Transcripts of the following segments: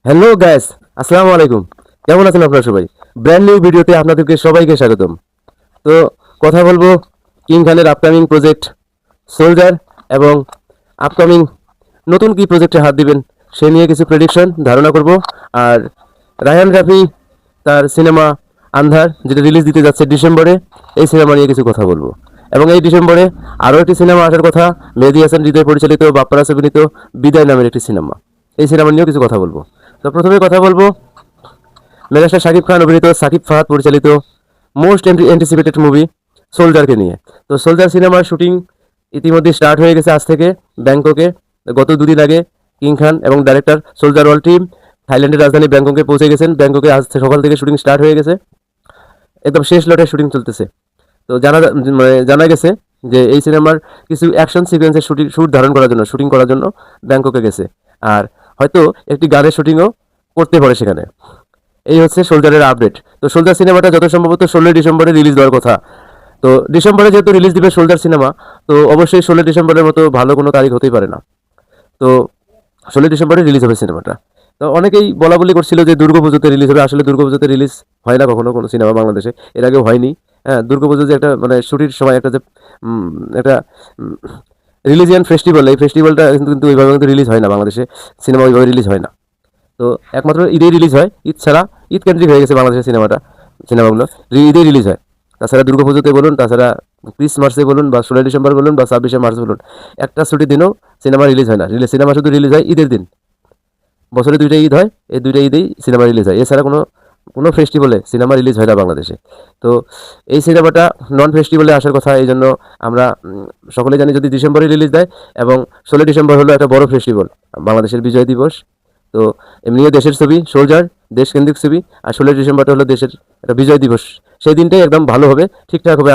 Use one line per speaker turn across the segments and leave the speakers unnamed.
Hello guys, আসসালামু আলাইকুম। কেমন আছেন আপনারা সবাই? ব্র্যান্ড নিউ ভিডিওতে আপনাদেরকে সবাইকে স্বাগতম। তো কথা বলবো কিং খানের আপকামিং প্রজেক্ট সোলজার এবং আপকামিং নতুন কি প্রজেক্টে হাত দিবেন সে নিয়ে কিছু প্রেডিকশন ধারণা করব। আর রায়হান রাফি তার সিনেমা আন্ধার যেটা রিলিজ দিতে যাচ্ছে ডিসেম্বরে, এই সিনেমা নিয়ে কিছু কথা বলবো। এবং এই ডিসেম্বরে আরও একটি সিনেমা আসার কথা, মেহেদী হাসান হৃদয় পরিচালিত বাপ্পারাজ অভিনীত বিদায় নামের একটি সিনেমা। এই সিনেমা নিয়েও কিছু কথা বলবো। তো প্রথমে কথা বলবো মেগাস্টার শাকিব খান অভিনীত, সাকিব ফাহাদ পরিচালিত মোস্ট অ্যান্টিসিপেটেড মুভি সোলজারকে নিয়ে। তো সোলজার সিনেমার শুটিং ইতিমধ্যে স্টার্ট হয়ে গেছে আজ থেকে ব্যাংককে। গত দুদিন আগে কিং খান এবং ডাইরেক্টর সোলজার ওয়ার্ল্ড টিম থাইল্যান্ডের রাজধানী ব্যাংককে পৌঁছে গেছেন। ব্যাংককে আজ সকাল থেকে শুটিং স্টার্ট হয়ে গেছে, একদম শেষ লটে শুটিং চলতেছে। তো জানা গেছে যে এই সিনেমার কিছু অ্যাকশন সিকোয়েন্সের শুটিং করার জন্য ব্যাংককে গেছে। আর হয়তো একটি গানের শুটিংও করতে পারে সেখানে। এই হচ্ছে সোলজারের আপডেট। তো সোলজার সিনেমাটা যত সম্ভবত 16 ডিসেম্বরে রিলিজ দেওয়ার কথা। তো ডিসেম্বরে যেহেতু রিলিজ দিবে সোলজার সিনেমা, তো অবশ্যই 16 ডিসেম্বরের মতো ভালো কোনো তারিখ হতেই পারে না। তো 16 ডিসেম্বরে রিলিজ হবে সিনেমাটা। তো অনেকেই বলা বলি করছিল যে দুর্গাপুজোতে রিলিজ হবে। আসলে দুর্গাপুজোতে রিলিজ হয় না কখনো কোনো সিনেমা বাংলাদেশে, এর আগেও হয়নি। হ্যাঁ, দুর্গাপুজো যে একটা ছুটির সময় একটা যে একটা রিলিজিয়ান ফেস্টিভ্যাল, এই ফেস্টিভ্যালটা কিন্তু ওইভাবে কিন্তু রিলিজ হয় না বাংলাদেশে, সিনেমা ওইভাবে রিলিজ হয় না। তো একমাত্র ঈদেই রিলিজ হয়। ঈদ ছাড়া ঈদ কেন্দ্রিক হয়ে গেছে বাংলাদেশের সিনেমাগুলো ঈদেই রিলিজ হয়। তাছাড়া দুর্গাপুজোতে বলুন, তাছাড়া ক্রিসমাসে বলুন, বা 16 ডিসেম্বর বলুন, বা 26শে মার্চ বলুন, একটা ছুটির দিনও সিনেমা রিলিজ হয় না। সিনেমা শুধু রিলিজ হয় ঈদের দিন। বছরে দুইটা ঈদ হয়, এই দুইটা ঈদেই সিনেমা রিলিজ হয়। এছাড়া কোনো কোনো ফেস্টিভ্যালে সিনেমা রিলিজ হয় না বাংলাদেশে। তো এই সিনেমাটা নন ফেস্টিভ্যালে আসার কথা। এই জন্য আমরা সকলে জানি যদি ডিসেম্বরে রিলিজ দেয়, এবং 16 ডিসেম্বর হলো একটা বড় ফেস্টিভ্যাল, বাংলাদেশের বিজয় দিবস। তো এমনিও দেশের ছবি সোলজার, দেশকেন্দ্রিক ছবি। আর 16 ডিসেম্বরটা হলো দেশের একটা বিজয় দিবস। সেই দিনটাই একদম ভালো হবে, ঠিকঠাক হবে,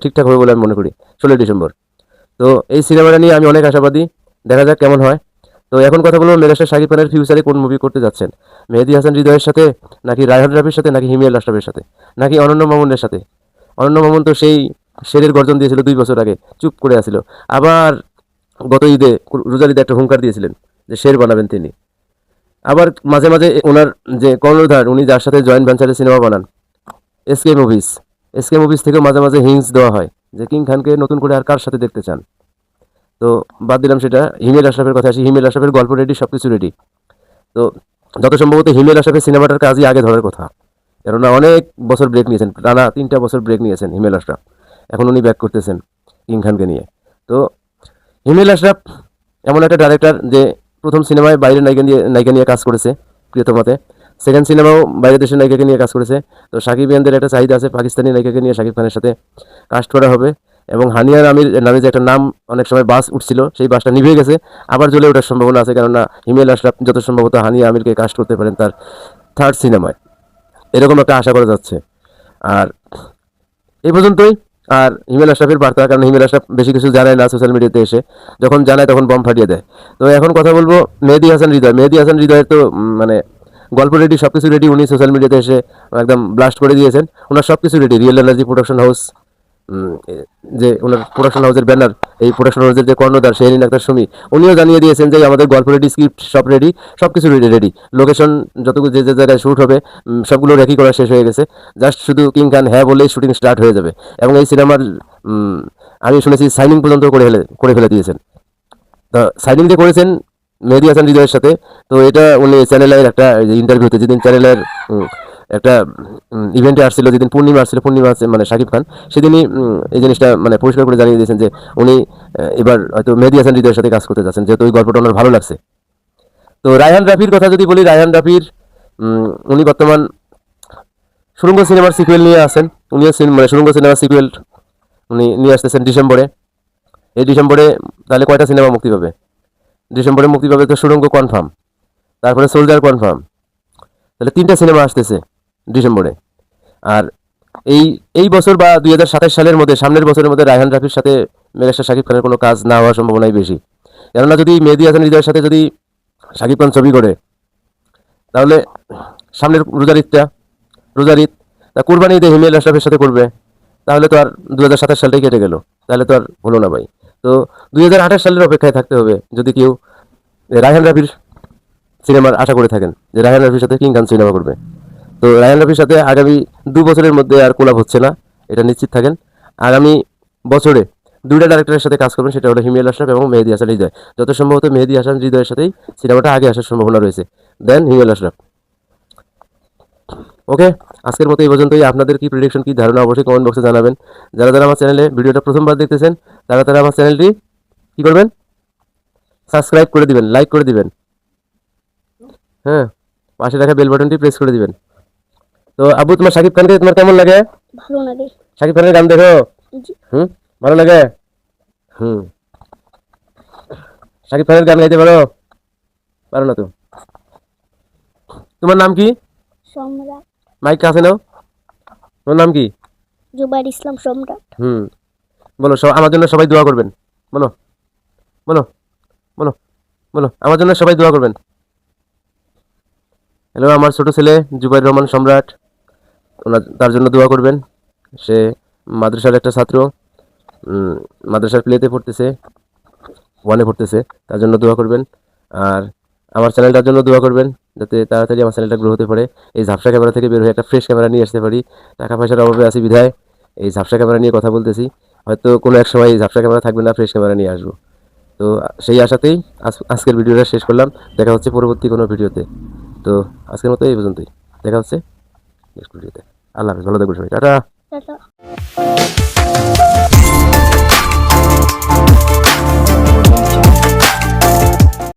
ঠিকঠাক হবে বলে আমি মনে করি 16 ডিসেম্বর। তো এই সিনেমাটা নিয়ে আমি অনেক আশাবাদী, দেখা যাক কেমন হয়। তো এখন কথা বলবো মেগাস্টার শাকিব খানের ফিউচারে কোন মুভি করতে যাচ্ছেন। মেহেদী হাসান হৃদয়ের সাথে, নাকি রায়হান রাফির সাথে, নাকি হিমেল আশরাফের সাথে, নাকি অনন্য মামুনের সাথে। অনন্য মামুন তো সেই শেরের গর্জন দিয়েছিল 2 বছর আগে, চুপ করে আসছিল। আবার গত ঈদে, রোজার ঈদে একটা হুঙ্কার দিয়েছিলেন যে শের বানাবেন তিনি। আবার মাঝে মাঝে ওনার যে কর্ণধার, উনি যার সাথে জয়েন্ট ভেঞ্চারে সিনেমা বানান, এসকে মুভিজ থেকেও মাঝে মাঝে হিংস দেওয়া হয় যে কিং খানকে নতুন করে আর কার সাথে দেখতে চান। তো বাদ দিলাম সেটা, হিমেল আশরাফের কথা আসি। হিমেল আশরাফের গল্প রেডি, সব কিছু রেডি। তো যত সম্ভবত হিমেল আশরাফের সিনেমাটার কাজই আগে ধরার কথা, কেননা অনেক বছর ব্রেক নিয়েছেন, টানা 3টা বছর ব্রেক নিয়েছেন হিমেল আশরাফ। এখন উনি ব্যাক করতেছেন কিং খানকে নিয়ে। তো হিমেল আশরাফ এমন একটা ডাইরেক্টর যে প্রথম সিনেমায় বাইরের নায়িকা নিয়ে কাজ করেছে প্রিয়তমাতে, সেকেন্ড সিনেমাও বাইরের দেশের নায়িকাকে নিয়ে কাজ করেছে। তো সাকিব ইয়ানদের একটা চাহিদা আছে, পাকিস্তানি নায়িকাকে নিয়ে সাকিব খানের সাথে কাস্ট করা হবে। এবং হানিয়ার আমির নামে যে একটা নাম অনেক সময় বাস উঠছিল, সেই বাসটা নিভে গেছে, আবার জ্বলে ওঠার সম্ভাবনা আছে, কেননা হিমেল আশরাফ যত সম্ভবত হানিয়া আমিরকে কাস্ট করতে পারেন তার থার্ড সিনেমায়, এরকম একটা আশা করা যাচ্ছে। আর এই পর্যন্তই। আর হিমেল আশরাফের বার্তা, কারণ হিমেল আশরাফ বেশি কিছু জানায় না সোশ্যাল মিডিয়াতে এসে, যখন জানায় তখন বম ফাটিয়ে দেয়। তো এখন কথা বলবো মেহেদী হাসান হৃদয়ের তো গল্প রেডি, সব কিছু রেডি। উনি সোশ্যাল মিডিয়াতে এসে একদম ব্লাস্ট করে দিয়েছেন, ওনার সব কিছু ready. Real energy production house, যে ওনার প্রোডাকশন হাউসের ব্যানার, এই প্রোডাকশন হাউসের যে কর্ণধার শেহরিন আক্তার সুমি, উনিও জানিয়ে দিয়েছেন যে আমাদের গল্প রেডি, স্ক্রিপ্ট সব রেডি, সব কিছু রেডি। লোকেশন যতটুকু যে যে জায়গায় শ্যুট হবে সবগুলো রেডি করা শেষ হয়ে গেছে। জাস্ট শুধু কিং খান হ্যাঁ বলেই শুটিং স্টার্ট হয়ে যাবে। এবং এই সিনেমার আমি শুনেছি সাইনিং পর্যন্ত করে ফেলে দিয়েছেন। তো সাইনিং যে করেছেন মেহেদী হাসান হৃদয়ের সাথে, তো এটা উনি চ্যানেলের একটা ইন্টারভিউতে, যেদিন চ্যানেলের একটা ইভেন্টে আসছিল, যেদিন পূর্ণিমা আসছিল, শাকিব খান, সেদিনই এই জিনিসটা পরিষ্কার করে জানিয়ে দিয়েছেন যে উনি এবার হয়তো মেহেদী হাসান হৃদয়ের সাথে কাজ করতে যাচ্ছেন, যেহেতু ওই গল্পটা ওনার ভালো লাগছে। তো রায়হান রাফির কথা যদি বলি, রায়হান রাফির উনি বর্তমান সুড়ঙ্গ সিনেমার সিকুয়েল নিয়ে আসেন। উনিও সুড়ঙ্গ সিনেমার সিকুয়েল উনি নিয়ে আসতেছেন ডিসেম্বরে। এই ডিসেম্বরে তাহলে কয়টা সিনেমা মুক্তি পাবে? ডিসেম্বরে মুক্তি পাবে তো সুড়ঙ্গ কনফার্ম, তারপরে সোলজার কনফার্ম, তাহলে 3টা সিনেমা আসতেছে ডিসেম্বরে। আর এই এই বছর বা 2027 সালের মধ্যে, সামনের বছরের মধ্যে রায়হান রাফির সাথে মেগাস্টার শাকিব খানের কোনো কাজ না হওয়ার সম্ভাবনাই বেশি। কেননা যদি মেহেদী হাসান হৃদয়ের সাথে যদি শাকিব খান ছবি করে, তাহলে সামনের রোজার ঈদ তা কুরবানি ঈদে হিমেল আশরাফের সাথে করবে, তাহলে তো আর 2027 সালটাই কেটে গেল, তাহলে তো আর হলো না ভাই। তো 2028 সালের অপেক্ষায় থাকতে হবে যদি কেউ রায়হান রাফির সিনেমার আশা করে থাকেন যে রায়হান রাফির সাথে কিং খান সিনেমা করবে। তো রায়হান রাফির সাথে আগামী 2 বছরের মধ্যে আর কোলাপ হচ্ছে না, এটা নিশ্চিত থাকেন। আগামী বছরে দুইটা ডাইরেক্টরের সাথে কাজ করবেন, সেটা হলো হিমেল আশরাফ এবং মেহেদী হাসান হৃদয়। যত সম্ভবত মেহেদী হাসান হৃদয়ের সাথেই সিনেমাটা আগে আসার সম্ভাবনা রয়েছে দেন হিমেল আশরাফ। ওকে, আজকের মতো এই পর্যন্তই। আপনাদের কি প্রেডিকশন, কি ধারণা অবশ্যই কমেন্ট বক্সে জানাবেন। যারা যারা আমার চ্যানেলে ভিডিওটা প্রথমবার দেখতেছেন তারা তারা আমার চ্যানেলটি কি করবেন, সাবস্ক্রাইব করে দিবেন, লাইক করে দিবেন, হ্যাঁ, পাশে রাখা বেল বাটনটি প্রেস করে দিবেন। তো আবু, তোমার শাকিব খানকে তোমার কেমন লাগে?
ভালো লাগে।
শাকিব খানের গান দেখো?
জি।
ভালো লাগে। শাকিব খানের গান গাইতে পারো? পারো না তো। তোমার নাম কি?
সম্রাট।
মাইক কাছে নাও। তোমার নাম কি?
জুবাইর ইসলাম সম্রাট।
বলো, আমার জন্য সবাই দোয়া করবেন। বলো বলো বলো বলো, আমার জন্য সবাই দোয়া করবেন। হ্যালো, আমার ছোট ছেলে জুবাইর রহমান সম্রাট, তার জন্য দোয়া করবেন। সে মাদ্রাসার একটা ছাত্র, মাদ্রাসার প্লেতে পড়তেছে, 1-এ পড়তেছে, তার জন্য দোয়া করবেন। আর আমার চ্যানেলটার জন্য দোয়া করবেন, যাতে তাড়াতাড়ি আমার চ্যানেলটা গ্রো হতে পারে। এই ঝাপসা ক্যামেরা থেকে বের হয়ে একটা ফ্রেশ ক্যামেরা নিয়ে আসতে পারি। টাকা পয়সার অভাবে আছি বিধায় এই ঝাপসা ক্যামেরা নিয়ে কথা বলতেছি। হয়তো কোনো এক সময় এই ঝাপসা ক্যামেরা থাকবে না, ফ্রেশ ক্যামেরা নিয়ে আসবো। তো সেই আশাতেই আজকের ভিডিওটা শেষ করলাম। দেখা হচ্ছে পরবর্তী কোনো ভিডিওতে। তো আজকের মতো এই পর্যন্তই, দেখা হচ্ছে নেক্সট ভিডিওতে। আল্লাহ হাফেজ, ভালো থাকবেন সবাই, টাটা।
টাটা।